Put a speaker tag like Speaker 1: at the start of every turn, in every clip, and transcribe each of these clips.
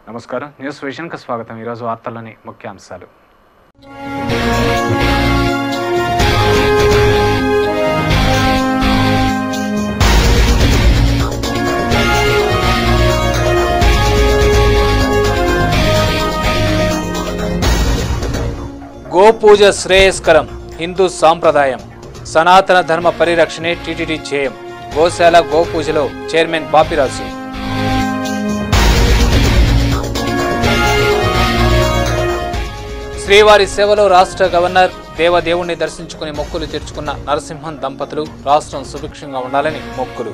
Speaker 1: నమస్కారం. న్యూస్ విజన్కి స్వాగతం. ఈరోజు వార్తల్లోని ముఖ్యాంశాలు. గోపూజ శ్రేయస్కరం, హిందూ సాంప్రదాయం, సనాతన ధర్మ పరిరక్షణే టీటీడీ ధ్యేయం. గోశాల గోపూజలో చైర్మన్ బాపిరాజు. శ్రీవారి సేవలో రాష్ట్ర గవర్నర్ దేవదేవుణ్ణి దర్శించుకుని మొక్కులు తీర్చుకున్న నరసింహన్ దంపతులు రాష్ట్రం సుభిక్షంగా ఉండాలని మొక్కులు.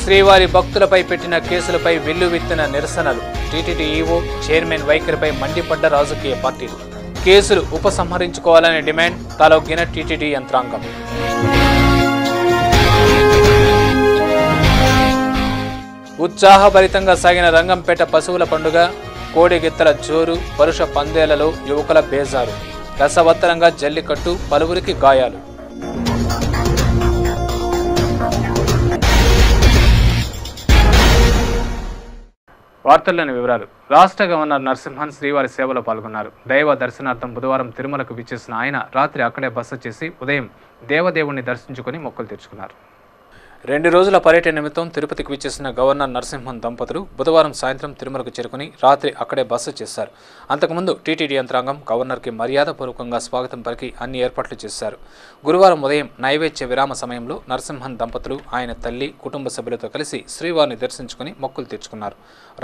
Speaker 1: శ్రీవారి భక్తులపై పెట్టిన కేసులపై వెల్లువెత్తిన నిరసనలు. టీటీడీ ఈవో చైర్మన్ వైఖరిపై మండిపడ్డ రాజకీయ పార్టీలు. కేసులు ఉపసంహరించుకోవాలనే డిమాండ్ తలొగ్గిన టీటీడీ యంత్రాంగం. ఉత్సాహభరితంగా సాగిన రంగంపేట పశువుల పండుగ. కోడిగిత్తల జోరు, పరుష పందేలలో యువకుల బేజారు. రసవత్తరంగా జల్లికట్టు, పలువురికి గాయాలు. వార్తల్లోని వివరాలు. రాష్ట్ర గవర్నర్ నరసింహన్ శ్రీవారి సేవలో పాల్గొన్నారు. దైవ దర్శనార్థం బుధవారం తిరుమలకు విచ్చేసిన ఆయన రాత్రి అక్కడే బస చేసి ఉదయం దేవదేవుణ్ణి దర్శించుకుని మొక్కులు తీర్చుకున్నారు. 2 రోజుల పర్యటన నిమిత్తం తిరుపతికి విచ్చేసిన గవర్నర్ నరసింహన్ దంపతులు బుధవారం సాయంత్రం తిరుమలకు చేరుకుని రాత్రి అక్కడే బస చేశారు. అంతకుముందు టీటీడీ యంత్రాంగం గవర్నర్కి మర్యాదపూర్వకంగా స్వాగతం పలికి అన్ని ఏర్పాట్లు చేశారు. గురువారం ఉదయం నైవేద్య విరామ సమయంలో నరసింహన్ దంపతులు ఆయన తల్లి, కుటుంబ సభ్యులతో కలిసి శ్రీవారిని దర్శించుకుని మొక్కులు తీర్చుకున్నారు.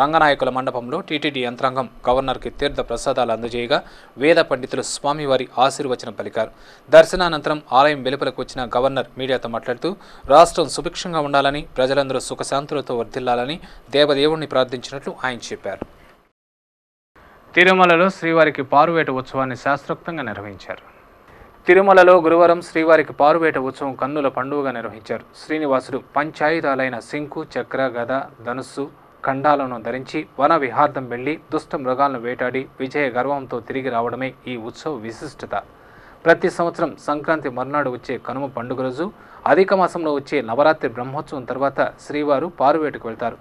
Speaker 1: రంగనాయకుల మండపంలో టీటీడీ యంత్రాంగం గవర్నర్కి తీర్థ ప్రసాదాలు అందజేయగా వేద పండితులు స్వామివారి ఆశీర్వచనం పలికారు. దర్శనానంతరం ఆలయం వెలుపలకు వచ్చిన గవర్నర్ మీడియాతో మాట్లాడుతూ రాష్ట్రం సుభిక్షంగా ఉండాలని, ప్రజలందరూ సుఖశాంతులతో వర్ధిల్లాలని దేవదేవుణ్ణి ప్రార్థించినట్లు ఆయన చెప్పారు. తిరుమలలో శ్రీవారికి పారువేట ఉత్సవాన్ని శాస్త్రోక్తంగా నిర్వహించారు. తిరుమలలో గురువారం శ్రీవారికి పారువేట ఉత్సవం కన్నుల పండుగగా నిర్వహించారు. శ్రీనివాసుడు పంచాయుధాలైన శంకు, చక్ర, గద, ధనుస్సు, ఖండాలను ధరించి వన విహార్థం వెళ్లి దుష్ట మృగాలను వేటాడి విజయ గర్వంతో తిరిగి రావడమే ఈ ఉత్సవ విశిష్టత. ప్రతి సంవత్సరం సంక్రాంతి మర్నాడు వచ్చే కనుమ పండుగ రోజు అధిక మాసంలో వచ్చే నవరాత్రి బ్రహ్మోత్సవం తర్వాత శ్రీవారు పారువేటకు వెళ్తారు.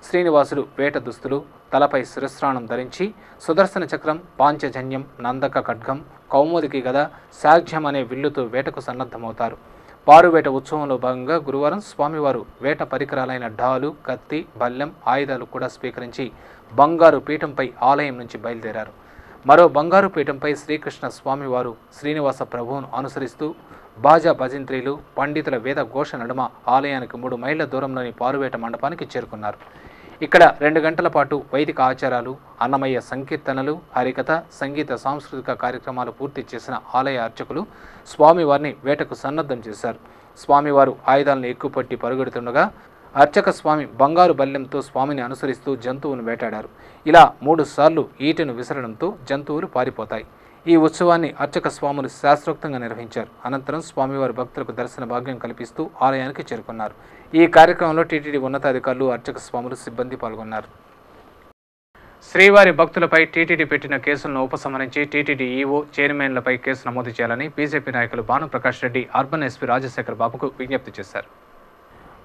Speaker 1: శ్రీనివాసుడు వేట దుస్తులు, తలపై శిరస్త్రాణం ధరించి సుదర్శన చక్రం, పాంచజన్యం, నందక ఖడ్గం, కౌముదికి గద, శాగ్యం అనే విల్లుతో వేటకు సన్నద్ధమవుతారు. పారువేట ఉత్సవంలో భాగంగా గురువారం స్వామివారు వేట పరికరాలైన ఢాలు, కత్తి, బల్లెం, ఆయుధాలు కూడా స్వీకరించి బంగారు పీఠంపై ఆలయం నుంచి బయలుదేరారు. మరో బంగారు పీఠంపై శ్రీకృష్ణ స్వామివారు శ్రీనివాస ప్రభువును అనుసరిస్తూ బాజా భజంత్రీలు, పండితుల వేద ఘోష నడుమ ఆలయానికి 3 మైళ్ళ దూరంలోని పారువేట మండపానికి చేరుకున్నారు. ఇక్కడ 2 గంటల పాటు వైదిక ఆచారాలు, అన్నమయ్య సంకీర్తనలు, హరికథ, సంగీత, సాంస్కృతిక కార్యక్రమాలు పూర్తి చేసిన ఆలయ అర్చకులు స్వామివారిని వేటకు సన్నద్ధం చేశారు. స్వామివారు ఆయుధాలను ఎక్కుపట్టి పరుగెడుతుండగా అర్చక స్వామి బంగారు బల్లెంతో స్వామిని అనుసరిస్తూ జంతువును వేటాడారు. ఇలా 3 సార్లు ఈటెను విసరడంతో జంతువులు పారిపోతాయి. ఈ ఉత్సవాన్ని అర్చక స్వాములు శాస్త్రోక్తంగా నిర్వహించారు. అనంతరం స్వామివారి భక్తులకు దర్శన భాగ్యం కల్పిస్తూ ఆలయానికి చేరుకున్నారు. ఈ కార్యక్రమంలో టీటీడీ ఉన్నతాధికారులు, అర్చక స్వాములు, సిబ్బంది పాల్గొన్నారు. శ్రీవారి భక్తులపై టీటీడీ పెట్టిన కేసులను ఉపసంహరించి టీటీడీ ఈవో, చైర్మన్లపై కేసు నమోదు చేయాలని బీజేపీ నాయకులు భానుప్రకాష్ రెడ్డి అర్బన్ ఎస్పీ రాజశేఖర్ బాబుకు విజ్ఞప్తి చేశారు.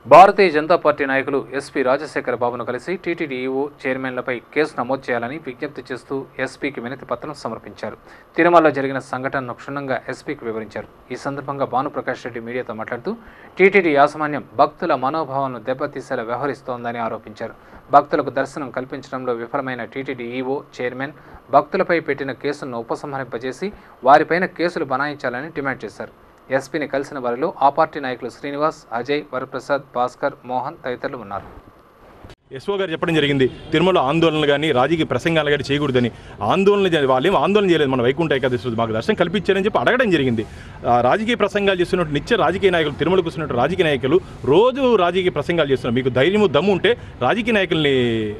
Speaker 1: భారతీయ జనతా పార్టీ నాయకులు ఎస్పీ రాజశేఖర్ బాబును కలిసి టీటీడీ ఈవో, చైర్మన్లపై కేసు నమోదు చేయాలని విజ్ఞప్తి చేస్తూ ఎస్పీకి వినతి పత్రం సమర్పించారు. తిరుమలలో జరిగిన సంఘటనను క్షుణ్ణంగా ఎస్పీకి వివరించారు. ఈ సందర్భంగా భానుప్రకాష్ రెడ్డి మీడియాతో మాట్లాడుతూ టీటీడీ యాజమాన్యం భక్తుల మనోభావాలను దెబ్బతీసేలా వ్యవహరిస్తోందని ఆరోపించారు. భక్తులకు దర్శనం కల్పించడంలో విఫలమైన టీటీడీ ఈవో, చైర్మన్ భక్తులపై పెట్టిన కేసులను ఉపసంహరింపజేసి వారిపైన కేసులు బనాయించాలని డిమాండ్ చేశారు. ఎస్పీని కలిసిన వారిలో ఆ పార్టీ నాయకులు శ్రీనివాస్, అజయ్, వరప్రసాద్, భాస్కర్, మోహన్ తదితరులు ఉన్నారు.
Speaker 2: ఎస్ఓ గారు చెప్పడం జరిగింది, తిరుమల ఆందోళనలు కానీ రాజకీయ ప్రసంగాలు కానీ చేయకూడదని. వాళ్ళేం ఆందోళన చేయలేదు. మన వైకుంఠ ఏకాదశి రోజు మాకు దర్శనం కల్పించారని చెప్పి అడగడం జరిగింది. రాజకీయ ప్రసంగాలు చేస్తున్నట్టు నిత్య రాజకీయ నాయకులు, తిరుమలకు వస్తున్నట్టు రాజకీయ నాయకులు రోజు రాజకీయ ప్రసంగాలు చేస్తున్నారు. మీకు ధైర్యము, దమ్ము ఉంటే రాజకీయ నాయకుల్ని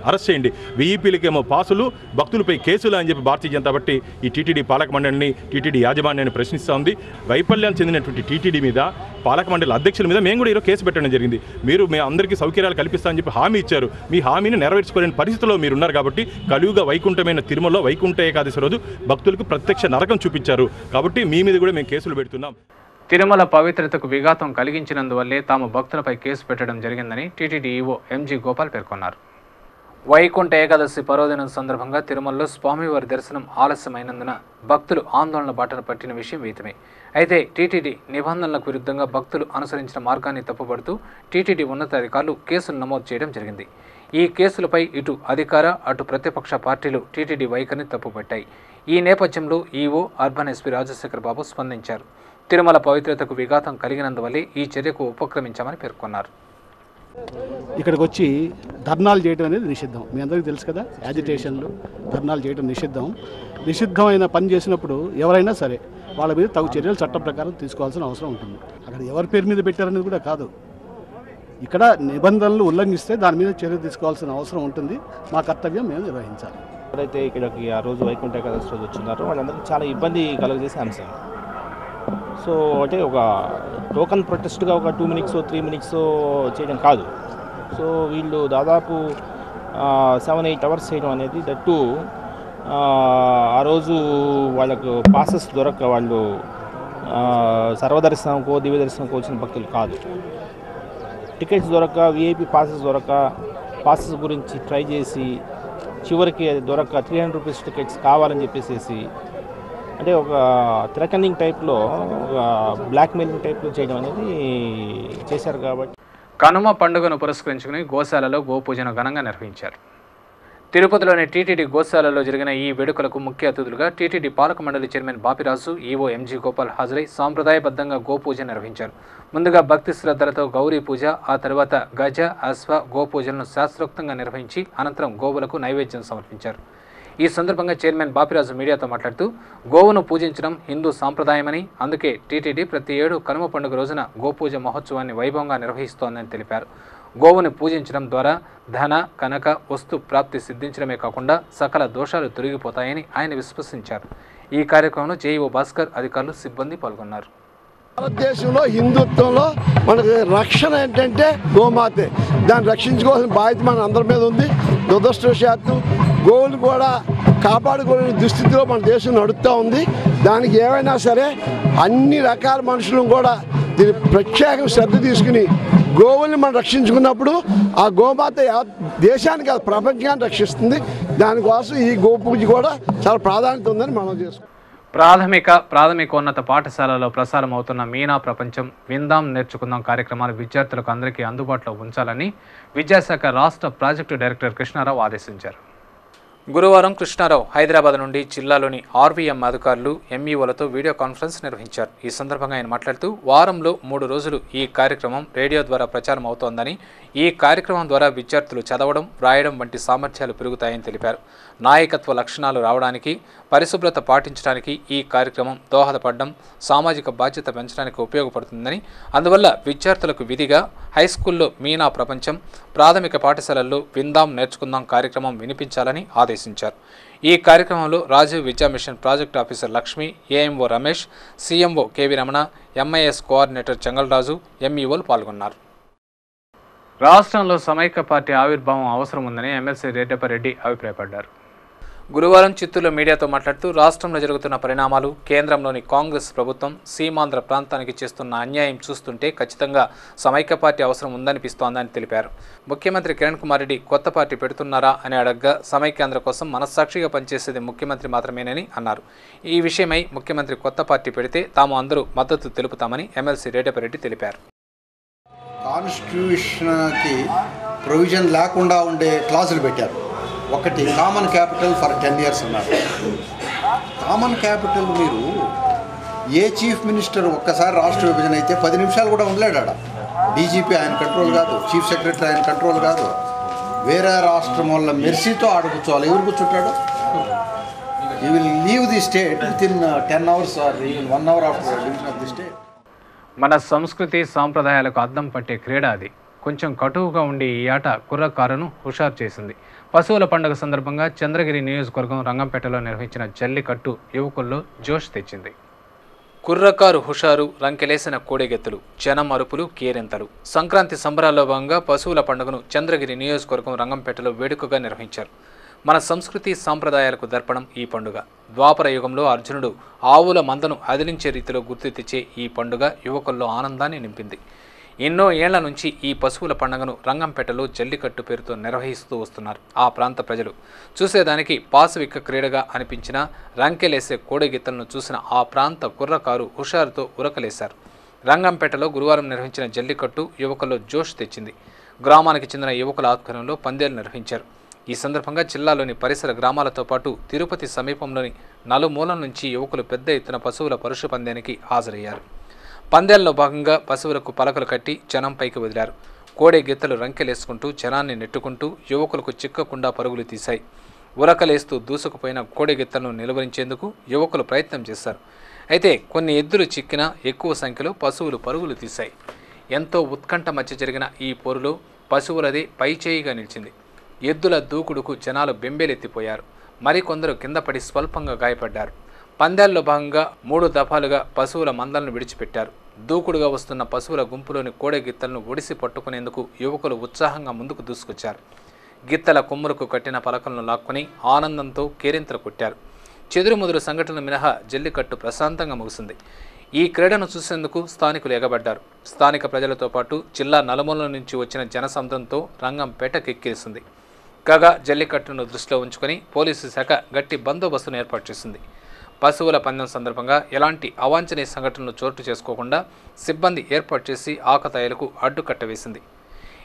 Speaker 2: అరెస్ట్ చేయండి. వీఈపీలకేమో పాసులు, భక్తులపై కేసులు అని చెప్పి భారతీయ జనతా పార్టీ ఈ టీటీడీ పాలక మండలిని, టీటీడీ యాజమాన్యాన్ని ప్రశ్నిస్తూ ఉంది. వైఫల్యాలు చెందినటువంటి టీటీడీ మీద, పాలక మండలి అధ్యక్షుల మీద మేము కూడా ఈరోజు కేసు పెట్టడం జరిగింది. మేము అందరికీ సౌకర్యాలు కల్పిస్తామని చెప్పి హామీ ఇచ్చారు. మీ హామీని నెరవేర్చుకోలేని పరిస్థితిలో మీరున్నారు కాబట్టి కలియుగ వైకుంఠమైన తిరుమలలో వైకుంఠ ఏకాదశి రోజు భక్తులకు ప్రత్యక్ష నరకం చూపించారు. కాబట్టి మీ మీద కూడా మేము కేసులు పెడుతున్నాం.
Speaker 1: తిరుమల పవిత్రతకు విఘాతం కలిగించినందువల్లే తాము భక్తులపై కేసు పెట్టడం జరిగిందని టీటీడీ ఈవో ఎంజీ గోపాల్ పేర్కొన్నారు. వైకుంఠ ఏకాదశి పర్వదినం సందర్భంగా తిరుమలలో స్వామివారి దర్శనం ఆలస్యమైనందున భక్తులు ఆందోళన బాటను పట్టిన విషయం విదితమే. అయితే టీటీడీ నిబంధనలకు విరుద్ధంగా భక్తులు అనుసరించిన మార్గాన్ని తప్పుపడుతూ టీటీడీ ఉన్నతాధికారులు కేసులు నమోదు చేయడం జరిగింది. ఈ కేసులపై ఇటు అధికార అటు ప్రతిపక్ష పార్టీలు టీటీడీ వైఖరిని తప్పుపట్టాయి. ఈ నేపథ్యంలో ఈవో అర్బన్ ఎస్పీ రాజశేఖర్ బాబు స్పందించారు. తిరుమల పవిత్రతకు విఘాతం కలిగినందువల్లే ఈ చర్యకు ఉపక్రమించామని పేర్కొన్నారు.
Speaker 3: ఇక్కడికి వచ్చి ధర్నాలు చేయడం అనేది నిషిద్ధం. మీ అందరికీ తెలుసు కదా, యాజిటేషన్లు ధర్నాలు చేయడం నిషిద్ధం. నిషిద్ధమైన పని చేసినప్పుడు ఎవరైనా సరే వాళ్ళ మీద తగు చర్యలు చట్టం ప్రకారం తీసుకోవాల్సిన అవసరం ఉంటుంది. అక్కడ ఎవరి పేరు మీద పెట్టారనేది కూడా కాదు, ఇక్కడ నిబంధనలు ఉల్లంఘిస్తే దాని మీద చర్య తీసుకోవాల్సిన అవసరం ఉంటుంది. మా కర్తవ్యం మేము నిర్వహించాలి.
Speaker 4: ఎవరైతే ఇక్కడికి ఆ రోజు వైకుంఠ ఏకాదశి రోజు వచ్చినారో వాళ్ళందరికీ చాలా ఇబ్బంది కలుగజేసే అంశం. సో అంటే ఒక టోకన్ ప్రొటెస్ట్గా ఒక 2 minutes 3 minutes చేయడం కాదు. సో వీళ్ళు దాదాపు 7-8 hours చేయడం అనేది దట్టు ఆ రోజు వాళ్ళకు పాసెస్ దొరక్క వాళ్ళు సర్వదర్శనంకో దివ్య దర్శనంకో వచ్చిన భక్తులు కాదు. టికెట్స్ దొరక్క, విఐపి పాసెస్ దొరక్క, పాసెస్ గురించి ట్రై చేసి చివరికి అది దొరక్క 300 rupees టికెట్స్ కావాలని చెప్పేసి అంటే ఒక థ్రెటనింగ్ టైప్లో ఒక బ్లాక్మెయిలింగ్ టైప్లో చేయడం అనేది చేశారు. కాబట్టి
Speaker 1: కనుమ పండుగను పురస్కరించుకుని గోశాలలో గోపూజను ఘనంగా నిర్వహించారు. తిరుపతిలోని టీటీడీ గోశాలలో జరిగిన ఈ వేడుకలకు ముఖ్య అతిథులుగా టీటీడీ పాలక మండలి chairman Bapiraju, EO MG Gopal హాజరై సాంప్రదాయబద్ధంగా గోపూజ నిర్వహించారు. ముందుగా భక్తి శ్రద్ధలతో గౌరీ పూజ, ఆ తర్వాత గజ, అశ్వ గోపూజలను శాస్త్రోక్తంగా నిర్వహించి అనంతరం గోవులకు నైవేద్యం సమర్పించారు. ఈ సందర్భంగా చైర్మన్ బాపిరాజు మీడియాతో మాట్లాడుతూ గోవును పూజించడం హిందూ సాంప్రదాయమని, అందుకే టీటీడీ ప్రతి ఏడు కనుమ పండుగ రోజున గోపూజ మహోత్సవాన్ని వైభవంగా నిర్వహిస్తోందని తెలిపారు. గోవుని పూజించడం ద్వారా ధన, కనక, వస్తు ప్రాప్తి సిద్ధించడమే కాకుండా సకల దోషాలు తొలగిపోతాయని ఆయన విశ్వసించారు. ఈ కార్యక్రమంలో జేఈఓ భాస్కర్, అధికారులు, సిబ్బంది పాల్గొన్నారు.
Speaker 5: భారతదేశంలో హిందుత్వంలో మనకు రక్షణ ఏంటంటే గోమాతే. దాన్ని రక్షించుకోవాల్సిన బాధ్యత మన అందరి మీద ఉంది. దురదృష్టవశాత్తు గోవులు కూడా కాపాడుకోలేని దుస్థితిలో మన దేశం నడుస్తూ ఉంది. దానికి ఏమైనా సరే అన్ని రకాల మనుషులను కూడా దీని ప్రత్యేక శ్రద్ధ తీసుకుని గోవుల్ని మనం రక్షించుకున్నప్పుడు ఆ గోమాత దేశానికి, ప్రపంచాన్ని రక్షిస్తుంది. దానికోసం ఈ గోపూజ కూడా చాలా ప్రాధాన్యత ఉందని మనం చేసుకుంటాం.
Speaker 1: ప్రాథమికోన్నత పాఠశాలలో ప్రసారం అవుతున్న మీనా ప్రపంచం, విందాం నేర్చుకుందాం కార్యక్రమాలు విద్యార్థులకు అందరికీ అందుబాటులో ఉంచాలని విద్యాశాఖ రాష్ట్ర ప్రాజెక్టు డైరెక్టర్ కృష్ణారావు ఆదేశించారు. గురువారం కృష్ణారావు హైదరాబాద్ నుండి జిల్లాలోని ఆర్వీఎం అధికారులు, ఎంఈఓలతో వీడియో కాన్ఫరెన్స్ నిర్వహించారు. ఈ సందర్భంగా ఆయన మాట్లాడుతూ వారంలో 3 రోజులు ఈ కార్యక్రమం రేడియో ద్వారా ప్రచారం అవుతోందని, ఈ కార్యక్రమం ద్వారా విద్యార్థులు చదవడం, వ్రాయడం వంటి సామర్థ్యాలు పెరుగుతాయని తెలిపారు. నాయకత్వ లక్షణాలు రావడానికి, పరిశుభ్రత పాటించడానికి ఈ కార్యక్రమం దోహదపడడం, సామాజిక బాధ్యత పెంచడానికి ఉపయోగపడుతుందని, అందువల్ల విద్యార్థులకు విధిగా హైస్కూల్లో మీనా ప్రపంచం, ప్రాథమిక పాఠశాలల్లో విందాం నేర్చుకుందాం కార్యక్రమం వినిపించాలని ఆదేశించారు. ఈ కార్యక్రమంలో Rajiv Vidya mission project officer Lakshmi, AMO Ramesh, CMO KV Ramana, MIS coordinator Chengalraju, ఎంఈఓలు పాల్గొన్నారు. రాష్ట్రంలో సమైక్య పార్టీ ఆవిర్భావం అవసరం ఉందని ఎమ్మెల్సీ రెడ్డప్పరెడ్డి అభిప్రాయపడ్డారు. గురువారం చిత్తూరులో మీడియాతో మాట్లాడుతూ రాష్ట్రంలో జరుగుతున్న పరిణామాలు, కేంద్రంలోని కాంగ్రెస్ ప్రభుత్వం సీమాంధ్ర ప్రాంతానికి చేస్తున్న అన్యాయం చూస్తుంటే ఖచ్చితంగా సమైక్య పార్టీ అవసరం ఉందనిపిస్తోందని తెలిపారు. ముఖ్యమంత్రి కిరణ్ కుమార్ రెడ్డి కొత్త పార్టీ పెడుతున్నారా అని అడగ్గా సమైక్యాంధ్ర కోసం మనస్సాక్షిగా పనిచేసేది ముఖ్యమంత్రి మాత్రమేనని అన్నారు. ఈ విషయమై ముఖ్యమంత్రి కొత్త పార్టీ పెడితే తాము అందరూ మద్దతు తెలుపుతామని ఎమ్మెల్సీ రెడ్డప్పరెడ్డి తెలిపారు.
Speaker 6: కాన్స్టిట్యూషన్కి ప్రొవిజన్ లేకుండా ఉండే క్లాజులు పెట్టారు. ఒకటి కామన్ క్యాపిటల్ ఫర్ 10 years అన్నారు. కామన్ క్యాపిటల్ మీరు ఏ చీఫ్ మినిస్టర్ ఒక్కసారి రాష్ట్ర విభజన అయితే 10 నిమిషాలు కూడా ఉండలేడు. ఆడ డీజీపీ ఆయన కంట్రోల్ కాదు, చీఫ్ సెక్రటరీ ఆయన కంట్రోల్ కాదు. వేరే రాష్ట్రం వల్ల మెర్సీతో ఆడ కూర్చోవాలి. ఎవరు కూర్చుంటాడు? You will leave the state within 10 hours or even 1 hour after division of the state.
Speaker 1: మన సంస్కృతి సాంప్రదాయాలకు అద్దం పట్టే క్రీడ అది. కొంచెం కటువుగా ఉండి ఈ ఆట కుర్రకారును హుషారు చేసింది. పశువుల పండుగ సందర్భంగా చంద్రగిరి నియోజకవర్గం రంగంపేటలో నిర్వహించిన జల్లికట్టు యువకుల్లో జోష్ తెచ్చింది. కుర్రకారు హుషారు, రంకెలేసిన కోడెగెత్తులు, జనం అరుపులు, కేరింతలు. సంక్రాంతి సంబరాల్లో భాగంగా పశువుల పండుగను చంద్రగిరి నియోజకవర్గం రంగంపేటలో వేడుకగా నిర్వహించారు. మన సంస్కృతి సాంప్రదాయాలకు దర్పణం ఈ పండుగ. ద్వాపర యుగంలో అర్జునుడు ఆవుల మందను అదిలించే రీతిలో గుర్తు తెచ్చే ఈ పండుగ యువకుల్లో ఆనందాన్ని నింపింది. ఎన్నో ఏళ్ల నుంచి ఈ పశువుల పండుగను రంగంపేటలో జల్లికట్టు పేరుతో నిర్వహిస్తూ వస్తున్నారు ఆ ప్రాంత ప్రజలు. చూసేదానికి పాశవిక క్రీడగా అనిపించిన రంకెలేసే కోడెగిత్తలను చూసిన ఆ ప్రాంత కుర్రకారు హుషారుతో ఉరకలేశారు. రంగంపేటలో గురువారం నిర్వహించిన జల్లికట్టు యువకుల్లో జోష్ తెచ్చింది. గ్రామానికి చెందిన యువకుల ఆధ్వర్యంలో పందేలు నిర్వహించారు. ఈ సందర్భంగా జిల్లాలోని పరిసర గ్రామాలతో పాటు తిరుపతి సమీపంలోని నలుమూలల నుంచి యువకులు పెద్ద ఎత్తున పశువుల పరుష పందానికి హాజరయ్యారు. పందేల్లో భాగంగా పశువులకు పలకలు కట్టి జనం పైకి వదిలారు. కోడె గిత్తలు రంకెలేసుకుంటూ జనాన్ని నెట్టుకుంటూ యువకులకు చిక్కకుండా పరుగులు తీశాయి. ఉరకలేస్తూ దూసుకుపోయిన కోడె గిత్తలను నిలువరించేందుకు యువకులు ప్రయత్నం చేశారు. అయితే కొన్ని ఎద్దులు చిక్కినా ఎక్కువ సంఖ్యలో పశువులు పరుగులు తీశాయి. ఎంతో ఉత్కంఠ మధ్య జరిగిన ఈ పోరులో పశువులదే పైచేయిగా నిలిచింది. ఎద్దుల దూకుడుకు జనాలు బెంబేలెత్తిపోయారు. మరికొందరు కింద పడి స్వల్పంగా గాయపడ్డారు. పందాల్లో భాగంగా 3 దఫాలుగా పశువుల మందలను విడిచిపెట్టారు. దూకుడుగా వస్తున్న పశువుల గుంపులోని కోడె గిత్తలను ఒడిసి పట్టుకునేందుకు యువకులు ఉత్సాహంగా ముందుకు దూసుకొచ్చారు. గిత్తల కొమ్ములకు కట్టిన పలకలను లాక్కుని ఆనందంతో కేరింతలు కొట్టారు. చెదురుముదురు సంఘటనలు మినహా జల్లికట్టు ప్రశాంతంగా ముగిసింది. ఈ క్రీడను చూసేందుకు స్థానికులు ఎగబడ్డారు. స్థానిక ప్రజలతో పాటు జిల్లా నలుమూలల నుంచి వచ్చిన జనసముద్రంతో రంగంపేట కెక్కిరిసింది. కాగా జల్లికట్టును దృష్టిలో ఉంచుకొని పోలీసు శాఖ గట్టి బందోబస్తును ఏర్పాటు చేసింది. పశువుల పందెం సందర్భంగా ఎలాంటి అవాంఛనీయ సంఘటనలు చోటు చేసుకోకుండా సిబ్బంది ఏర్పాటు చేసి ఆకతాయిలకు అడ్డుకట్ట వేసింది.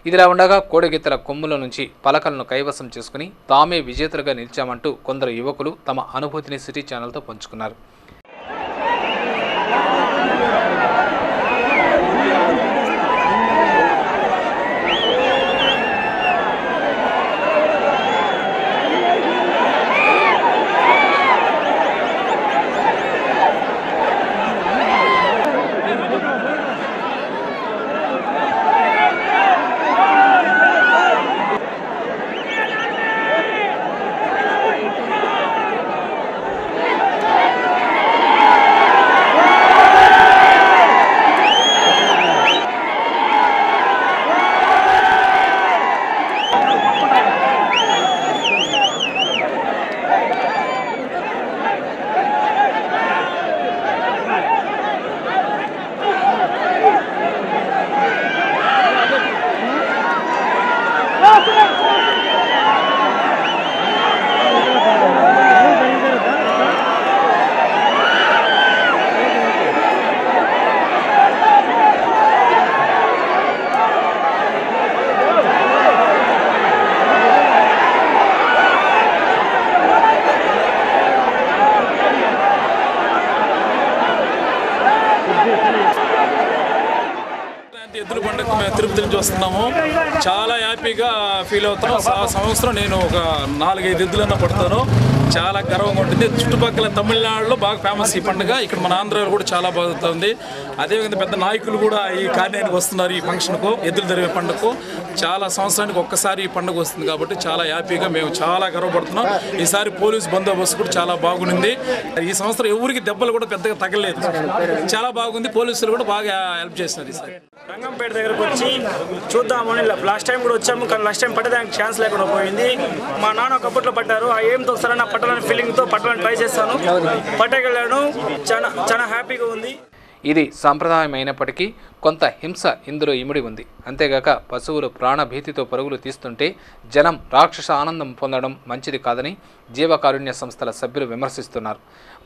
Speaker 1: ఇదిలా ఉండగా కోడెగిత్తల కొమ్ముల నుంచి పలకలను కైవసం చేసుకుని తామే విజేతలుగా నిలిచామంటూ కొందరు యువకులు తమ అనుభూతిని సిటీ ఛానల్తో పంచుకున్నారు.
Speaker 7: ఎద్దుల పండుగ మేము తిరుపతి నుంచి వస్తున్నాము. చాలా హ్యాపీగా ఫీల్ అవుతున్నాం. సంవత్సరం నేను ఒక 4-5 ఎద్దులన్నా పడతాను. చాలా గర్వంగా ఉంటుంది. చుట్టుపక్కల తమిళనాడులో బాగా ఫేమస్ ఈ పండుగ. ఇక్కడ మన ఆంధ్రాలో కూడా చాలా బాగుంటుంది. అదేవిధంగా పెద్ద నాయకులు కూడా ఈ కార్యానికి వస్తున్నారు. ఈ ఫంక్షన్కు, ఎద్దులు జరిగే పండుగకు చాలా సంవత్సరానికి ఒక్కసారి ఈ పండుగ వస్తుంది కాబట్టి చాలా హ్యాపీగా మేము చాలా గర్వపడుతున్నాం. ఈసారి పోలీస్ బందోబస్తు కూడా చాలా బాగుంది. ఈ సంవత్సరం ఎవరికి దెబ్బలు కూడా పెద్దగా తగలేదు. చాలా బాగుంది. పోలీసులు కూడా బాగా హెల్ప్ చేస్తున్నారు. ఈసారి
Speaker 8: రంగంపేట దగ్గరకు వచ్చి చూద్దామని లాస్ట్ టైం కూడా వచ్చాము, కానీ లాస్ట్ టైం పట్టడానికి ఛాన్స్ లేకుండా పోయింది. మా నాన్న ఒకప్పట్లో పట్టారు. ఆ ఏంతో సరైన పట్టాలని ఫీలింగ్తో పట్టాలని ట్రై చేస్తాను. పట్టగలను. చాలా హ్యాపీగా ఉంది.
Speaker 1: ఇది సాంప్రదాయం అయినప్పటికీ కొంత హింస ఇందులో ఇమిడి ఉంది. అంతేగాక పశువులు ప్రాణభీతితో పరుగులు తీస్తుంటే జనం రాక్షస ఆనందం పొందడం మంచిది కాదని జీవకారుణ్య సంస్థల సభ్యులు విమర్శిస్తున్నారు.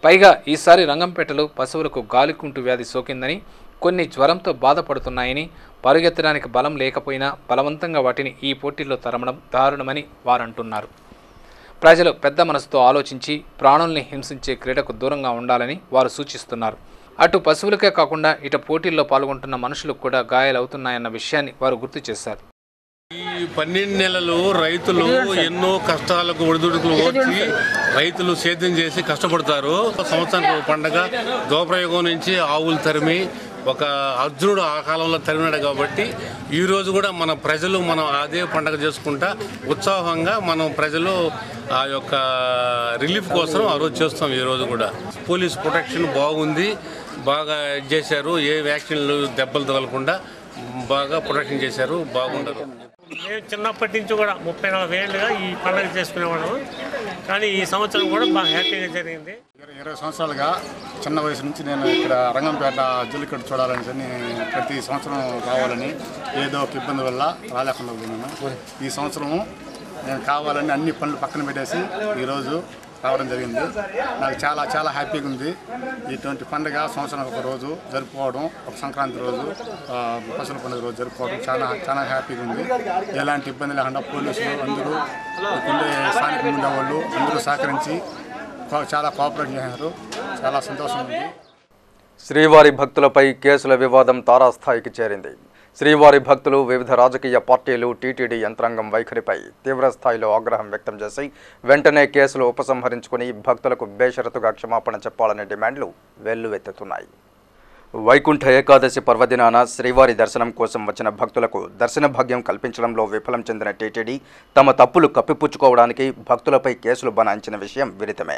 Speaker 1: పైగా ఈసారి రంగంపేటలో పశువులకు గాలికుంటు వ్యాధి సోకిందని, కొన్ని జ్వరంతో బాధపడుతున్నాయని, పరుగెత్తడానికి బలం లేకపోయినా బలవంతంగా వాటిని ఈ పోటీల్లో తరమడం దారుణమని వారంటున్నారు. ప్రజలు పెద్ద మనసుతో ఆలోచించి ప్రాణుల్ని హింసించే క్రీడకు దూరంగా ఉండాలని వారు సూచిస్తున్నారు. అటు పశువులకే కాకుండా ఇటు పోటీల్లో పాల్గొంటున్న మనుషులకు కూడా గాయాలవుతున్నాయన్న విషయాన్ని వారు గుర్తు చేశారు.
Speaker 9: ఈ 12 నెలలు రైతులు ఎన్నో కష్టాలకు ఒడిదుడుకులు వచ్చి రైతులు సేద్యం చేసి కష్టపడతారు. సంవత్సరానికి పండగ దోప్రయోగం నుంచి ఆవులు తరిమి ఒక అర్జునుడు ఆ కాలంలో తరిమినాడు కాబట్టి ఈరోజు కూడా మన ప్రజలు మనం అదే పండగ చేసుకుంటా ఉత్సాహంగా మనం ప్రజలు ఆ యొక్క రిలీఫ్ కోసం ఆ రోజు చేస్తాం. ఈరోజు కూడా పోలీస్ ప్రొటెక్షన్ బాగుంది, బాగా చేశారు. ఏ వ్యాక్సిన్లు దెబ్బలు తగలకుండా బాగా ప్రొటెక్షన్ చేశారు, బాగుండరు.
Speaker 10: మేము చిన్నప్పటి నుంచి కూడా 30-40 ఏళ్ళుగా ఈ పండుగ చేసుకునేవాళ్ళం, కానీ ఈ సంవత్సరం కూడా బాగా హ్యాపీగా జరిగింది.
Speaker 11: 20 సంవత్సరాలుగా చిన్న వయసు నుంచి నేను ఇక్కడ రంగంపేట జల్లికట్టు చూడాలని ప్రతి సంవత్సరం రావాలని ఏదో ఒక ఇబ్బంది వల్ల రాలేకుండా పోయినాను. ఈ సంవత్సరం నేను కావాలని అన్ని పనులు పక్కన పెట్టేసి ఈరోజు రావడం జరిగింది. నాకు చాలా చాలా హ్యాపీగా ఉంది. ఇటువంటి పండుగ సంవత్సరం ఒక రోజు జరుపుకోవడం, ఒక సంక్రాంతి రోజు, పశువుల పండుగ రోజు జరుపుకోవడం చాలా చాలా హ్యాపీగా ఉంది. ఎలాంటి ఇబ్బంది లేకుండా పోలీసులు అందరూ ఉండే స్థానికంగా ఉండేవాళ్ళు అందరూ సహకరించి చాలా కోఆపరేట్ చేశారు. చాలా సంతోషం ఉంది.
Speaker 12: శ్రీవారి భక్తులపై కేసుల వివాదం తారాస్థాయికి చేరింది. శ్రీవారి భక్తులు వివిధ రాజకీయ పార్టీలు టీటీడీ యంత్రాంగం వైఖరిపై తీవ్రస్థాయిలో ఆగ్రహం వ్యక్తం చేసి వెంటనే కేసులు ఉపసంహరించుకుని భక్తులకు బేషరతుగా క్షమాపణ చెప్పాలనే డిమాండ్లు వెల్లువెత్తుతున్నాయి. వైకుంఠ ఏకాదశి పర్వదినాన శ్రీవారి దర్శనం కోసం వచ్చిన భక్తులకు దర్శన భాగ్యం కల్పించడంలో విఫలం చెందిన టీటీడీ తమ తప్పులు కప్పిపుచ్చుకోవడానికి భక్తులపై కేసులు బనాయించిన విషయం విదితమే.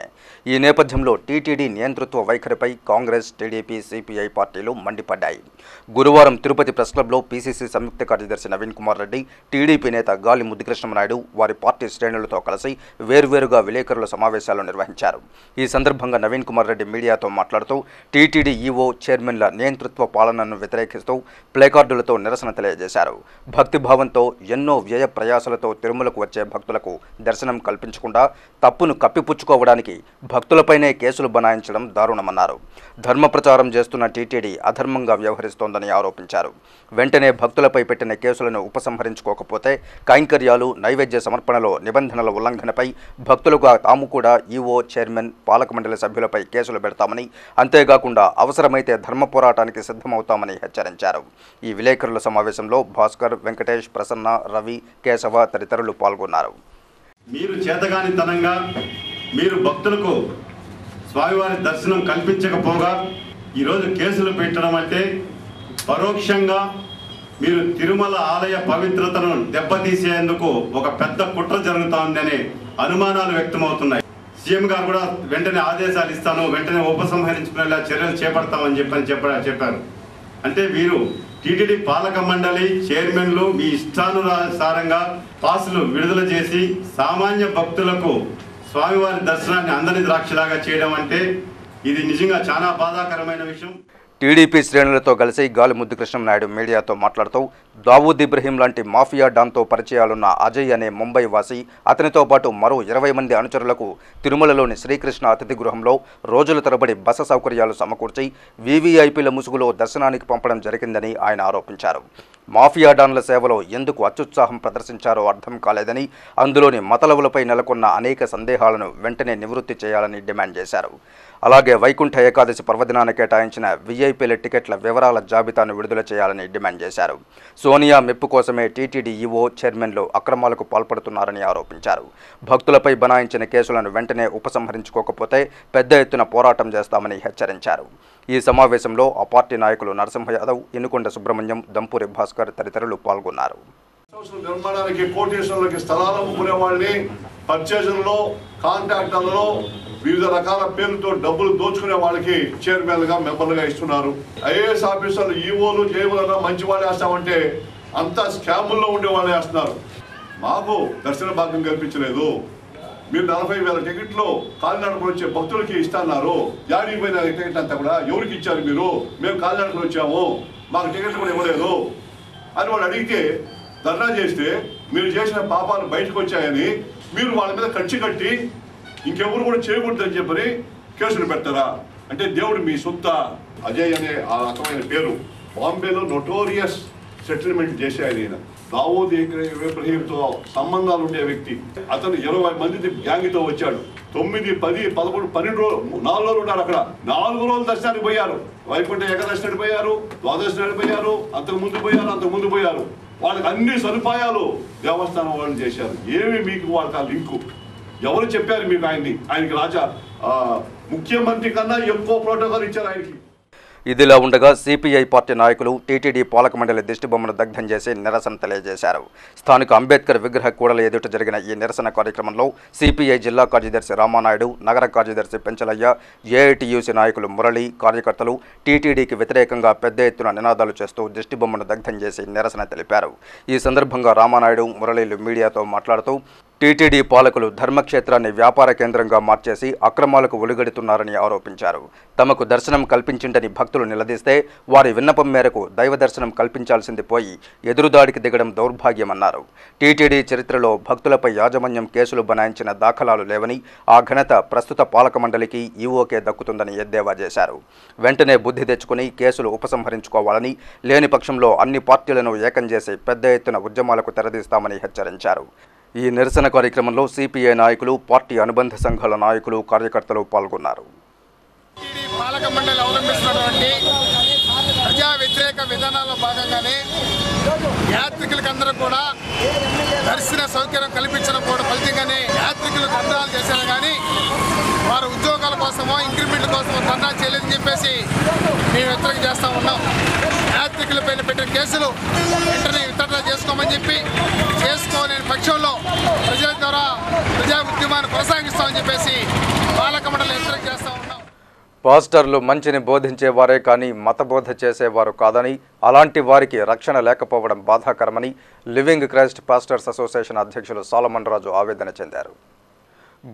Speaker 12: ఈ నేపథ్యంలో టీటీడీ నియంతృత్వ వైఖరిపై కాంగ్రెస్, టీడీపీ, సిపిఐ పార్టీలు మండిపడ్డాయి. గురువారం తిరుపతి ప్రెస్ క్లబ్లో పీసీసీ సంయుక్త కార్యదర్శి నవీన్ కుమార్ రెడ్డి, టీడీపీ నేత గాలి ముద్దుకృష్ణనాయుడు వారి పార్టీ శ్రేణులతో కలిసి వేర్వేరుగా విలేకరుల సమావేశాలు నిర్వహించారు. ఈ సందర్భంగా నవీన్ కుమార్ రెడ్డి మీడియాతో మాట్లాడుతూ టీటీడీ ఈవో, చైర్మన్ నియంతృత్వ పాలనను వ్యతిరేకిస్తూ ప్లేకార్డులతో నిరసన తెలియజేశారు. భక్తిభావంతో ఎన్నో వ్యయ ప్రయాసలతో తిరుమలకు వచ్చే భక్తులకు దర్శనం కల్పించకుండా తప్పును కప్పిపుచ్చుకోవడానికి భక్తులపైనే కేసులు బనాయించడం దారుణమన్నారు. ధర్మ ప్రచారం చేస్తున్న టీటీడీ అధర్మంగా వ్యవహరిస్తోందని ఆరోపించారు. వెంటనే భక్తులపై పెట్టిన కేసులను ఉపసంహరించుకోకపోతే కైంకర్యాలు, నైవేద్య సమర్పణలో నిబంధనల ఉల్లంఘనపై భక్తులుగా తాము కూడా ఈవో, చైర్మన్, పాలక మండలి సభ్యులపై కేసులు పెడతామని, అంతేకాకుండా అవసరమైతే ధర్మ పోరాటానికి సిద్ధమవుతామని హెచ్చరించారు. ఈ విలేకరుల సమావేశంలో భాస్కర్, వెంకటేష్, ప్రసన్న, రవి, కేశవ తదితరులు పాల్గొన్నారు.
Speaker 13: మీరు చేతగానితనంగా మీరు భక్తులకు స్వామివారి దర్శనం కల్పించకపోగా ఈరోజు కేసులు పెట్టడం అంటే పరోక్షంగా మీరు తిరుమల ఆలయ పవిత్రతను దెబ్బతీసేందుకు ఒక పెద్ద కుట్ర జరుగుతోందనే అనుమానాలు వ్యక్తమవుతున్నాయి. సీఎం గారు కూడా వెంటనే ఆదేశాలు ఇస్తాను, వెంటనే ఉపసంహరించుకునేలా చర్యలు చేపడతామని చెప్పారు. అంటే వీరు టీటీడీ పాలక మండలి చైర్మన్లు మీ ఇష్టానుసారంగా పాసులు విడుదల చేసి సామాన్య భక్తులకు స్వామివారి దర్శనాన్ని అందని ద్రాక్షలాగా చేయడం అంటే ఇది నిజంగా చాలా బాధాకరమైన విషయం.
Speaker 12: టీడీపీ శ్రేణులతో కలిసి గాలి ముద్దుకృష్ణనాయుడు మీడియాతో మాట్లాడుతూ దావూద్ ఇబ్రహీం లాంటి మాఫియా డాన్తో పరిచయాలున్న అజయ్ అనే ముంబై వాసి, అతనితో పాటు మరో 20 మంది అనుచరులకు తిరుమలలోని శ్రీకృష్ణ అతిథి గృహంలో రోజుల తరబడి బస సౌకర్యాలు సమకూర్చి వీవీఐపీల ముసుగులో దర్శనానికి పంపడం జరిగిందని ఆయన ఆరోపించారు. మాఫియా డాన్ల సేవలో ఎందుకు అత్యుత్సాహం ప్రదర్శించారో అర్థం కాలేదని, అందులోని మతలవులపై నెలకొన్న అనేక సందేహాలను వెంటనే నివృత్తి చేయాలని డిమాండ్ చేశారు. అలాగే వైకుంఠ ఏకాదశి పర్వదినాన కేటాయించిన వీఐపీల టికెట్ల వివరాల జాబితాను విడుదల చేయాలని డిమాండ్ చేశారు. సోనియా మెప్పు కోసమే టీటీడీ ఈవో, చైర్మన్లు అక్రమాలకు పాల్పడుతున్నారని ఆరోపించారు. భక్తులపై బనాయించిన కేసులను వెంటనే ఉపసంహరించుకోకపోతే పెద్ద ఎత్తున పోరాటం చేస్తామని హెచ్చరించారు. ఈ సమావేశంలో ఆ పార్టీ నాయకులు నరసింహ యాదవ్, ఇనుకొండ సుబ్రహ్మణ్యం, దంపూరి భాస్కర్ తదితరులు పాల్గొన్నారు.
Speaker 14: నిర్మాణానికి కోటేశ్వరులకి స్థలాలు అమ్ముకునే వాళ్ళని, పర్చేజర్లో, కాంట్రాక్టర్లలో వివిధ రకాల పేర్లతో డబ్బులు దోచుకునే వాళ్ళకి చైర్మన్లుగా, మెంబర్లుగా ఇస్తున్నారు. ఐఏఎస్ ఆఫీసర్లు, ఈఓలు, జేఓలు మంచి వాళ్ళు వేస్తామంటే అంతా స్కాముల్లో ఉండే వాళ్ళు వేస్తున్నారు. మాకు దర్శన భాగ్యం కల్పించలేదు. మీరు 40,000 టికెట్లు కాలినడకలు వచ్చే భక్తులకి ఇస్తున్నారు. యాడికి పోయిన టికెట్ అంతా కూడా ఎవరికి ఇచ్చారు మీరు? మేము కాలినడకలు వచ్చాము, మాకు టికెట్లు కూడా ఇవ్వలేదు అని వాళ్ళు అడిగితే ధర్నా చేస్తే మీరు చేసిన పాపాలు బయటకు వచ్చాయని మీరు వాళ్ళ మీద కచ్చి కట్టి ఇంకెవరు కూడా చేయకూడదని చెప్పని కేసులు పెడతారా? అంటే దేవుడు మీ సొంత. అజయ్ అనే ఆ రకమైన పేరు బాంబేలో నోటోరియస్ సెటిల్మెంట్ చేసే ఆయన. దావూద్ ఇబ్రహీంతో సంబంధాలు ఉండే వ్యక్తి. అతను 20 మంది గ్యాంగ్తో వచ్చాడు. 9, 10, 11, 12 రోజులు 4 రోజులు ఉన్నారు అక్కడ. 4 రోజులు దర్శనానికి పోయారు. వైకుంఠ ఏకాదశి పోయారు, ద్వాదశి నాడు పోయారు, అంతకు ముందు పోయారు. వాళ్ళకి అన్ని సదుపాయాలు దేవస్థానం వాళ్ళు చేశారు. ఏమి మీకు వాళ్ళకి ఆ లింకు? ఎవరు చెప్పారు మీకు ఆయనకి రాజా ముఖ్యమంత్రి కన్నా ఎక్కువ ప్రోటోకాల్ ఇచ్చారు ఆయనకి.
Speaker 12: ఇదిలా ఉండగా సిపిఐ పార్టీ నాయకులు టీటీడీ పాలక మండలి దిష్టిబొమ్మను దగ్ధం చేసి నిరసన తెలియజేశారు. స్థానిక అంబేద్కర్ విగ్రహ కూడలి ఎదుట జరిగిన ఈ నిరసన కార్యక్రమంలో సిపిఐ జిల్లా కార్యదర్శి రామానాయుడు, నగర కార్యదర్శి పెంచలయ్య, ఏఐటియుసి నాయకులు మురళి, కార్యకర్తలు టీటీడీకి వ్యతిరేకంగా పెద్ద ఎత్తున నినాదాలు చేస్తూ దిష్టిబొమ్మను దగ్ధం చేసి నిరసన తెలిపారు. ఈ సందర్భంగా రామానాయుడు, మురళిలు మీడియాతో మాట్లాడుతూ టీటీడీ పాలకులు ధర్మక్షేత్రాన్ని వ్యాపార కేంద్రంగా మార్చేసి అక్రమాలకు ఒలిగడుతున్నారని ఆరోపించారు. తమకు దర్శనం కల్పించిందని భక్తులు నిలదీస్తే వారి విన్నపం మేరకు దైవ దర్శనం కల్పించాల్సింది పోయి ఎదురుదాడికి దిగడం దౌర్భాగ్యమన్నారు. టీటీడీ చరిత్రలో భక్తులపై యాజమాన్యం కేసులు బనాయించిన దాఖలాలు లేవని, ఆ ఘనత ప్రస్తుత పాలక మండలికి ఈవోకే దక్కుతుందని ఎద్దేవా చేశారు. వెంటనే బుద్ధి తెచ్చుకుని కేసులు ఉపసంహరించుకోవాలని, లేని పక్షంలో అన్ని పార్టీలను ఏకం చేసి పెద్ద ఎత్తున ఉద్యమాలకు తెరదీస్తామని హెచ్చరించారు. ఈ నిరసన కార్యక్రమంలో సిపిఐ నాయకులు, పార్టీ అనుబంధ సంఘాల నాయకులు, కార్యకర్తలు పాల్గొన్నారు.
Speaker 15: పాలక మండలి అవలంబిస్తున్నటువంటి ప్రజా వ్యతిరేక విధానాల్లో భాగంగానే యాత్రికులకందరూ కూడా దర్శన సౌకర్యం కల్పించడం కూడా ఫలితంగానే యాత్రికులు ధర్నాలు చేశారు. కానీ వారు ఉద్యోగాల కోసమో ఇంక్రిమెంట్ల కోసమో ధర్నా చేయలేదని చెప్పేసి మేము వ్యతిరేకం చేస్తూ ఉన్నాం. యాత్రికులపైన పెట్టిన కేసులు వెంటనే విత్డ్రా చేసుకోమని చెప్పి, చేసుకోలేని పక్షంలో ప్రజల ద్వారా ప్రజా ఉద్యమాన్ని కొనసాగిస్తామని చెప్పేసి పాలక మండలి వ్యతిరేకం చేస్తూ ఉన్నాం.
Speaker 12: పాస్టర్లు మంచిని బోధించేవారే కానీ మతబోధ చేసేవారు కాదని, అలాంటి వారికి రక్షణ లేకపోవడం బాధాకరమని లివింగ్ క్రైస్ట్ పాస్టర్స్ అసోసియేషన్ అధ్యక్షులు సాలమన్ రాజు ఆవేదన చెందారు.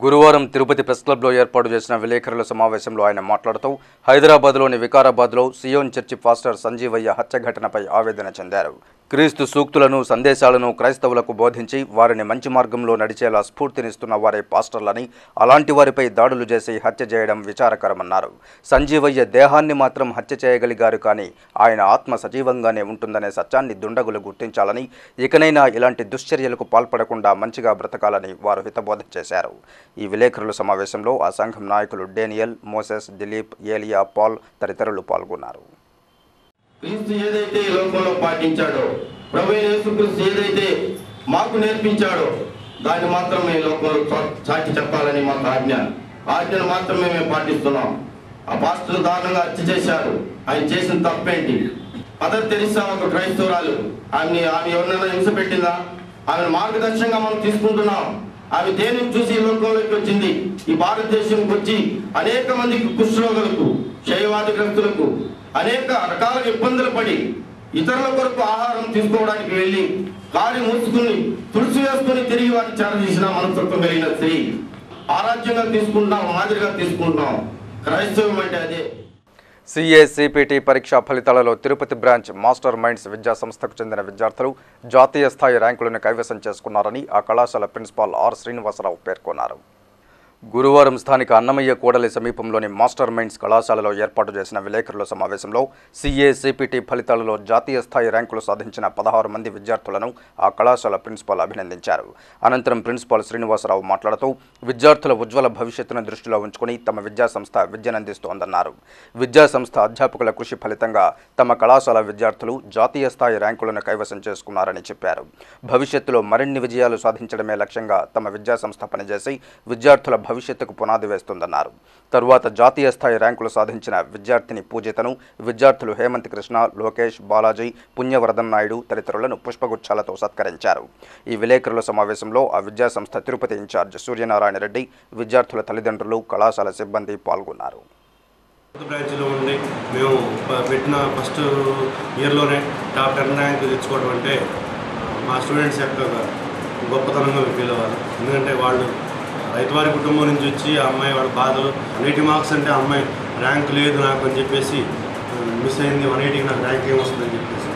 Speaker 12: గురువారం తిరుపతి ప్రెస్ క్లబ్లో ఏర్పాటు చేసిన విలేకరుల సమావేశంలో ఆయన మాట్లాడుతూ హైదరాబాద్లోని వికారాబాద్లో సియోన్ చర్చి పాస్టర్ సంజీవయ్య హత్య ఘటనపై ఆవేదన చెందారు. క్రీస్తు సూక్తులను, సందేశాలను క్రైస్తవులకు బోధించి వారిని మంచి మార్గంలో నడిచేలా స్ఫూర్తినిస్తున్న వారే పాస్టర్లని, అలాంటి వారిపై దాడులు చేసి హత్య చేయడం విచారకరమన్నారు. సంజీవయ్య దేహాన్ని మాత్రం హత్య చేయగలిగారు కానీ ఆయన ఆత్మ సజీవంగానే ఉంటుందనే సత్యాన్ని దుండగులు గుర్తించాలని, ఇకనైనా ఇలాంటి దుశ్చర్యలకు పాల్పడకుండా మంచిగా బ్రతకాలని వారు హితబోధ చేశారు. ఈ విలేకరుల సమావేశంలో ఆ సంఘం నాయకులు డేనియల్, మోసెస్, దిలీప్, ఏలియా, పాల్ తదితరులు పాల్గొన్నారు.
Speaker 16: క్రీస్తు ఏదైతే ఈ లోకంలో పాటించాడో, ప్రభువైన యేసుక్రీస్తు ఏదైతే మాకు నేర్పించాడో దాన్ని మాత్రం మేము లోకంలో చాటి చెప్పాలని మాకు ఆజ్ఞను మాత్రమే మేము పాటిస్తున్నాం. ఆ పాస్టర్ దారుణంగా హత్య చేశారు. ఆయన చేసిన తప్పేంటి? మదర్ తెరిసా ఒక క్రైస్తవురాలు. ఆమె ఎవరినైనా హింస పెట్టిందా? ఆమెను మార్గదర్శనంగా మనం తీసుకుంటున్నాం. ఆమె దేనిని చూసి ఈ లోకంలోకి వచ్చింది. ఈ భారతదేశంకి వచ్చి అనేక మందికి కుష్ఠరోగులకు, క్షయవాదిగ్రస్తులకు అనేక రకాల ఇబ్బందులు పడి ఇతరుల కొరకు ఆహారం తీసుకోవడానికి వెళ్ళి కారి మూసుకుని తులసి వేసుకుని తిరిగి వారిని చేరదీసిన మనస్తత్వం కలిగిన స్త్రీ. ఆరాధ్యంగా తీసుకుంటున్నాం, మాదిరిగా తీసుకుంటున్నాం. క్రైస్తవం అంటే అదే.
Speaker 12: సిఏసిపిటి పరీక్షా ఫలితాలలో తిరుపతి బ్రాంచ్ మాస్టర్ మైండ్స్ విద్యా సంస్థకు చెందిన విద్యార్థులు జాతీయ స్థాయి ర్యాంకులను కైవసం చేసుకున్నారని ఆ కళాశాల ప్రిన్సిపాల్ ఆర్ శ్రీనివాసరావు పేర్కొన్నారు. గురువారం స్థానిక అన్నమయ్య కూడలి సమీపంలోని మాస్టర్ మైండ్స్ కళాశాలలో ఏర్పాటు చేసిన విలేకరుల సమావేశంలో సిఏసిపిటి ఫలితాలలో జాతీయ స్థాయి ర్యాంకులు సాధించిన 16 మంది విద్యార్థులను ఆ కళాశాల ప్రిన్సిపాల్ అభినందించారు. అనంతరం ప్రిన్సిపాల్ శ్రీనివాసరావు మాట్లాడుతూ విద్యార్థుల ఉజ్వల భవిష్యత్తును దృష్టిలో ఉంచుకుని తమ విద్యాసంస్థ విద్యనందిస్తోందన్నారు. విద్యాసంస్థ అధ్యాపకుల కృషి ఫలితంగా తమ కళాశాల విద్యార్థులు జాతీయ స్థాయి ర్యాంకులను కైవసం చేసుకున్నారని చెప్పారు. భవిష్యత్తులో మరిన్ని విజయాలు సాధించడమే లక్ష్యంగా తమ విద్యాసంస్థ పనిచేసి విద్యార్థుల భవిష్యత్తుకు పునాది వేస్తుందన్నారు. తరువాత జాతీయ స్థాయి ర్యాంకులు సాధించిన విద్యార్థిని పూజితను విద్యార్థులు హేమంత్ కృష్ణ, లోకేష్, బాలాజీ, పుణ్యవరదన్ నాయుడు తదితరులను పుష్పగుచ్చాలతో సత్కరించారు. ఈ విలేకరుల సమావేశంలో ఆ విద్యాసంస్థ తిరుపతి ఇన్ఛార్జ్ సూర్యనారాయణ రెడ్డి, విద్యార్థుల తల్లిదండ్రులు, కళాశాల సిబ్బంది పాల్గొన్నారు.
Speaker 17: బ్రాంచ్లో ఉండి మేము పెట్టిన ఫస్ట్ ఇయర్లోనే టాప్ 10 ర్యాంక్ తెచ్చుకోవడం అంటే మా స్టూడెంట్స్ యొక్క గొప్పతనంగా ఫీల్ అవ్వాలి. ఎందుకంటే వాళ్ళు రైతువారి కుటుంబం నుంచి వచ్చి ఆ అమ్మాయి వాళ్ళ బాధలు 180 మార్క్స్ అంటే ఆ అమ్మాయి ర్యాంక్ లేదు నాకు అని చెప్పేసి మిస్ అయింది. 180కి నాకు ర్యాంక్ ఏమొస్తుందని చెప్పేసి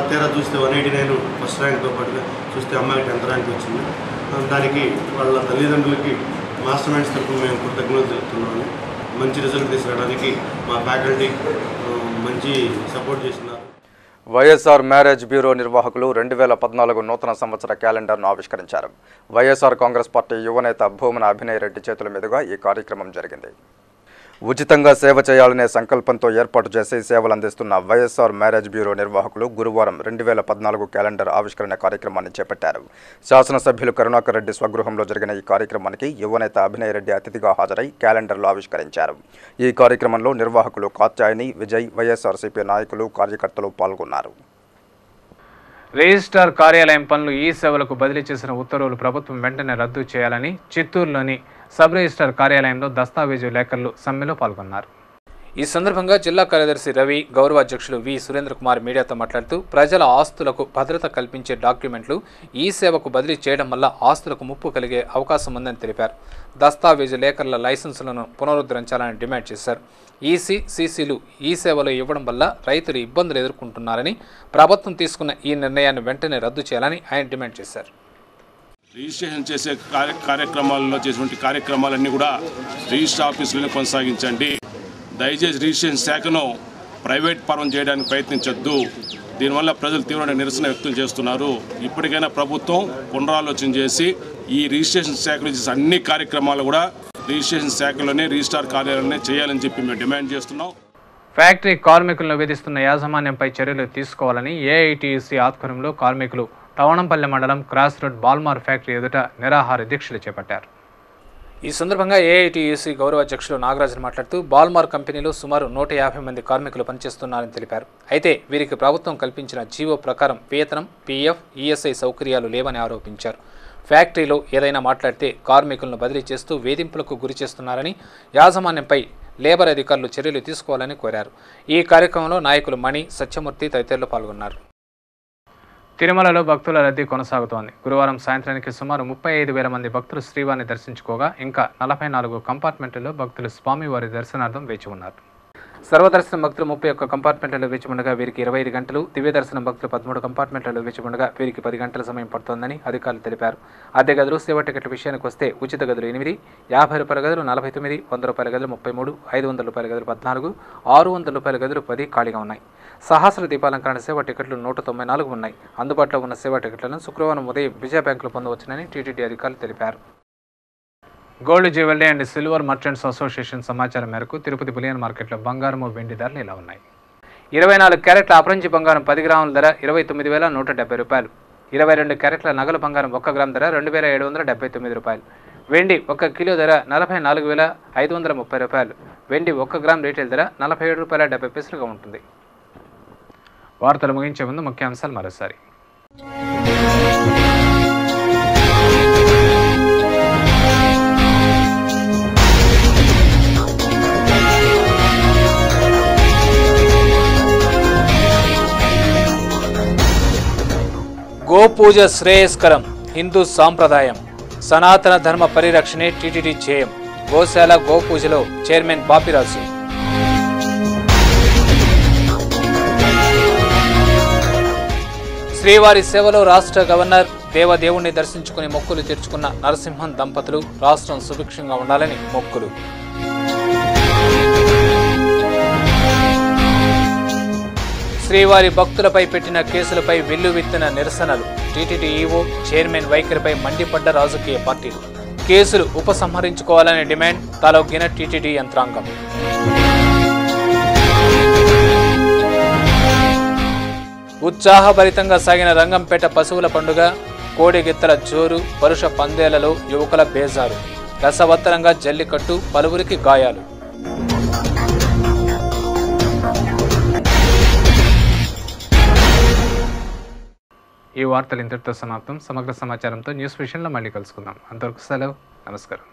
Speaker 17: తీరా చూస్తే 189 ఫస్ట్ ర్యాంక్తో పాటుగా చూస్తే అమ్మాయికి 10th ర్యాంక్ వచ్చింది. దానికి వాళ్ళ తల్లిదండ్రులకి మాస్టర్ మైండ్స్ తరఫున మేము కృతజ్ఞతలు చెప్తున్నాము. మంచి రిజల్ట్ తీసుకురావడానికి మా ఫ్యాకల్టీ మంచి సపోర్ట్ చేస్తున్నారు.
Speaker 12: వైఎస్ఆర్ మ్యారేజ్ బ్యూరో నిర్వాహకులు 2014 నూతన సంవత్సర క్యాలెండర్ను ఆవిష్కరించారు. వైఎస్ఆర్ కాంగ్రెస్ పార్టీ యువనేత భూమన అభినయ్ రెడ్డి చేతుల మీదుగా ఈ కార్యక్రమం జరిగింది. ఉచితంగా సేవ చేయాలనే సంకల్పంతో ఏర్పాటు చేసి సేవలు అందిస్తున్న వైఎస్ఆర్ మ్యారేజ్ బ్యూరో నిర్వాహకులు గురువారం 2014 క్యాలెండర్ ఆవిష్కరణ కార్యక్రమాన్ని చేపట్టారు. శాసనసభ్యులు కరుణాకర్ రెడ్డి స్వగృహంలో జరిగిన ఈ కార్యక్రమానికి యువనేత అభినయ్ రెడ్డి అతిథిగా హాజరై క్యాలెండర్లు ఆవిష్కరించారు. ఈ కార్యక్రమంలో నిర్వాహకులు కాత్యాయని, విజయ్, వైఎస్ఆర్సీపీ నాయకులు, కార్యకర్తలు పాల్గొన్నారు.
Speaker 1: రిజిస్ట్రార్ కార్యాలయం పనులు ఈ సేవలకు బదిలీ చేసిన ఉత్తర్వులు ప్రభుత్వం వెంటనే రద్దు చేయాలని చిత్తూరులోని సబ్ రిజిస్ట్రార్ కార్యాలయంలో దస్తావేజు లేఖర్లు సమ్మెలో పాల్గొన్నారు. ఈ సందర్భంగా జిల్లా కార్యదర్శి రవి, గౌరవ అధ్యక్షులు వి సురేంద్ర కుమార్ మీడియాతో మాట్లాడుతూ ప్రజల ఆస్తులకు భద్రత కల్పించే డాక్యుమెంట్లు ఈ సేవకు బదిలీ చేయడం వల్ల ఆస్తులకు ముప్పు కలిగే అవకాశం ఉందని తెలిపారు. దస్తావేజు లేఖర్ల లైసెన్సులను పునరుద్ధరించాలని డిమాండ్ చేశారు. ఈసీ, సీసీలు ఈ సేవలు ఇవ్వడం వల్ల రైతులు ఇబ్బందులు ఎదుర్కొంటున్నారని, ప్రభుత్వం తీసుకున్న ఈ నిర్ణయాన్ని వెంటనే రద్దు చేయాలని ఆయన డిమాండ్ చేశారు.
Speaker 18: రిజిస్ట్రేషన్ చేసే కార్యక్రమాల్లో చేసినటువంటి కార్యక్రమాలన్నీ కూడా రిజిస్టర్ ఆఫీసులోనే కొనసాగించండి. దయచేసి రిజిస్ట్రేషన్ శాఖను ప్రైవేట్ పరం చేయడానికి ప్రయత్నించొద్దు. దీనివల్ల ప్రజలు తీవ్రమైన నిరసన వ్యక్తం చేస్తున్నారు. ఇప్పటికైనా ప్రభుత్వం పునరాలోచన చేసి ఈ రిజిస్ట్రేషన్ శాఖలో చేసే అన్ని కార్యక్రమాలు కూడా రిజిస్ట్రేషన్ శాఖలోనే, రిజిస్ట్రార్ కార్యాలయంలోనే చేయాలని చెప్పి మేము డిమాండ్ చేస్తున్నాం.
Speaker 1: ఫ్యాక్టరీ కార్మికులను వేధిస్తున్న యాజమాన్యంపై చర్యలు తీసుకోవాలని ఏఐటీయూసీ ఆధ్వర్యంలో కార్మికులు టవణంపల్లి మండలం క్రాస్ రోడ్ బాల్మార్ ఫ్యాక్టరీ ఎదుట నిరాహార దీక్షలు చేపట్టారు. ఈ సందర్భంగా ఏఐటీయూసీ గౌరవ అధ్యక్షులు నాగరాజన్ మాట్లాడుతూ బాల్మార్ కంపెనీలో సుమారు 150 మంది కార్మికులు పనిచేస్తున్నారని తెలిపారు. అయితే వీరికి ప్రభుత్వం కల్పించిన జీవో ప్రకారం వేతనం, పీఎఫ్, ఈఎస్ఐ సౌకర్యాలు లేవని ఆరోపించారు. ఫ్యాక్టరీలో ఏదైనా మాట్లాడితే కార్మికులను బదిలీ చేస్తూ వేధింపులకు గురి చేస్తున్నారని, యాజమాన్యంపై లేబర్ అధికారులు చర్యలు తీసుకోవాలని కోరారు. ఈ కార్యక్రమంలో నాయకులు మణి, సత్యమూర్తి తదితరులు పాల్గొన్నారు. తిరుమలలో భక్తుల రద్దీ కొనసాగుతోంది. గురువారం సాయంత్రానికి సుమారు 35,000 మంది భక్తులు శ్రీవారిని దర్శించుకోగా ఇంకా 44 కంపార్ట్మెంట్లలో భక్తులు స్వామివారి దర్శనార్థం వేచి ఉన్నారు. సర్వదర్శనం భక్తులు 31 కంపార్ట్మెంట్లలో వేచి ఉండగా వీరికి 25 గంటలు, దివ్య దర్శనం భక్తులు 13 కంపార్ట్మెంట్లలో వేచి ఉండగా వీరికి 10 గంటల సమయం పడుతోందని అధికారులు తెలిపారు. అద్దె గదులు, సేవ టికెట్ల విషయానికి వస్తే ఉచిత గదులు 8, 50 రూపాయల గదులు 49, 100 రూపాయల గదులు 33, 500 రూపాయల గదులు 14, 600 రూపాయల గదులు 10 ఖాళీగా ఉన్నాయి. సహస్ర దీపాలంకరణ సేవ టికెట్లు 194 ఉన్నాయి. అందుబాటులో ఉన్న సేవ టికెట్లను శుక్రవారం ఉదయం విజయ బ్యాంకులో పొందవచ్చునని టీటీడీ అధికారులు తెలిపారు. Gold jewellery and silver merchants association సమాచారం మేరకు తిరుపతి బులియన్ మార్కెట్లో బంగారము, వెండి ధరలు ఇలా ఉన్నాయి. 24 క్యారెట్ల అపరంజి బంగారం 10 గ్రాముల ధర 29,170 రూపాయలు. 22 క్యారెట్ల నగల బంగారం 1 గ్రామ్ ధర 2,779 రూపాయలు. వెండి 1 కిలో ధర 44,530 రూపాయలు. వెండి 1 గ్రామ్ రీటైల్ ధర 47.70 రూపాయలుగా ఉంటుంది. వార్తలు ముగించే ముందు ముఖ్యాంశాలు మరోసారి. గోపూజ శ్రేయస్కరం, హిందూ సాంప్రదాయం, సనాతన ధర్మ పరిరక్షణే టీటీడీ ధ్యేయం. గోశాల గోపూజలో చైర్మన్ బాపిరాజు. శ్రీవారి సేవలో రాష్ట్ర గవర్నర్ దేవదేవుణ్ణి దర్శించుకుని మొక్కులు తీర్చుకున్న నరసింహన్ దంపతులు రాష్ట్రం సుభిక్షంగా ఉండాలని మొక్కులు. శ్రీవారి భక్తులపై పెట్టిన కేసులపై వెల్లువెత్తిన నిరసనలు. టీటీడీ ఈవో, చైర్మన్ వైఖరిపై మండిపడ్డ రాజకీయ పార్టీలు. కేసులు ఉపసంహరించుకోవాలనే డిమాండ్ తలొగ్గిన టీటీడీ యంత్రాంగం. ఉత్సాహభరితంగా సాగిన రంగంపేట పశువుల పండుగ. కోడిగిత్తల జోరు, పరుష పందేలలో యువకుల బేజారు. రసవత్తరంగా జల్లికట్టు, పలువురికి గాయాలు. ఈ వార్తలు ఇంతటితో సమాప్తం. సమగ్ర సమాచారంతో న్యూస్ విషయంలో మళ్ళీ కలుసుకుందాం. అంతవరకు సెలవు. నమస్కారం.